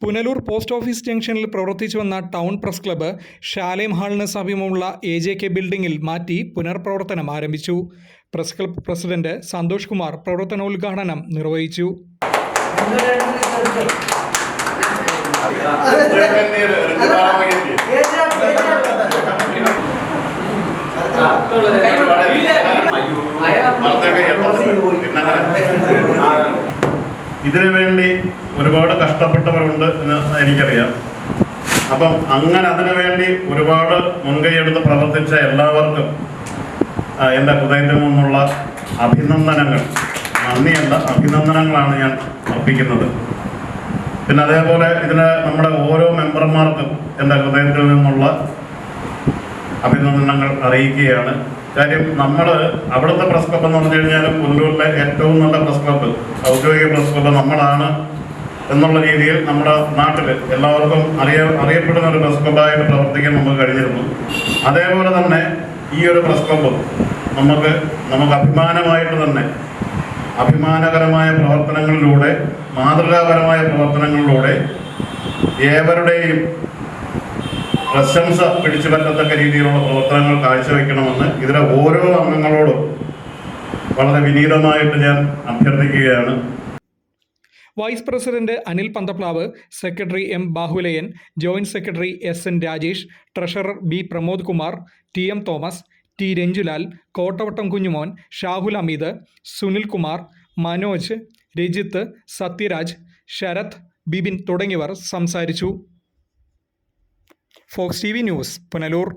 Punalur post office ജംഗ്ഷനിൽ പ്രവർത്തിച്ചു വന്ന ടൗൺ പ്രസ് ക്ലബ്ബ് ഷാലേം ഹാളിന് സമീപമുള്ള AJK ബിൽഡിംഗിൽ മാറ്റി പുനർപ്രവർത്തനം ആരംഭിച്ചു. Press club president Santhosh Kumar പ്രവർത്തനോദ്ഘാടനം നിർവഹിച്ചു. ഇതിനുവേണ്ടി ഒരുപാട് കഷ്ടപ്പെട്ടവരുണ്ട് എന്ന് എനിക്കറിയാം. അപ്പം അങ്ങനെ അതിനുവേണ്ടി ഒരുപാട് മുൻകൈയെടുത്ത് പ്രവർത്തിച്ച എല്ലാവർക്കും എൻ്റെ ഹൃദയത്തിൽ നിന്നുള്ള അഭിനന്ദനങ്ങൾ, നന്ദിയല്ല അഭിനന്ദനങ്ങളാണ് ഞാൻ അർപ്പിക്കുന്നത്. പിന്നെ അതേപോലെ ഇതിന് നമ്മുടെ ഓരോ മെമ്പർമാർക്കും എൻ്റെ ഹൃദയത്തിൽ നിന്നുള്ള അഭിനന്ദനങ്ങൾ അറിയിക്കുകയാണ്. കാര്യം നമ്മൾ അവിടുത്തെ പ്രസ് ക്ലബ്ബ് എന്ന് പറഞ്ഞു കഴിഞ്ഞാൽ പുനലൂരിലെ ഏറ്റവും നല്ല പ്രസ് ക്ലബ്ബ്, ഔദ്യോഗിക പ്രസ് ക്ലബ്ബ് നമ്മളാണ് എന്നുള്ള രീതിയിൽ നമ്മുടെ നാട്ടിൽ എല്ലാവർക്കും അറിയപ്പെടുന്ന ഒരു പ്രസ് ക്ലബ്ബായിട്ട് പ്രവർത്തിക്കാൻ നമുക്ക് കഴിഞ്ഞിരുന്നു. അതേപോലെ തന്നെ ഈ ഒരു പ്രസ് ക്ലബ്ബ് നമുക്ക് അഭിമാനമായിട്ട് തന്നെ അഭിമാനകരമായ പ്രവർത്തനങ്ങളിലൂടെ, മാതൃകാപരമായ പ്രവർത്തനങ്ങളിലൂടെ ഏവരുടെയും പ്രശംസ പിടിച്ചു പറ്റത്തക്ക രീതിയിലുള്ള പ്രവർത്തനങ്ങൾ കാഴ്ചവെക്കണമെന്ന് ഇതിലെ ഓരോ അംഗങ്ങളോടും വളരെ വിനീതമായിട്ട് ഞാൻ അഭ്യർത്ഥിക്കുകയാണ്. Vice president Anil Panthaplavu, secretary M Bahulayan, joint secretary SN Rajesh, treasurer B Pramod Kumar, TM Thomas, T Ranjulal, Kottavattam Kunjumon, Shahul Ameed, Sunil Kumar, Manoj, Rajith, Sathyaraj, Sarath, Bibin തുടങ്ങിയവർ സംസാരിച്ചു. Fox TV news, Punalur.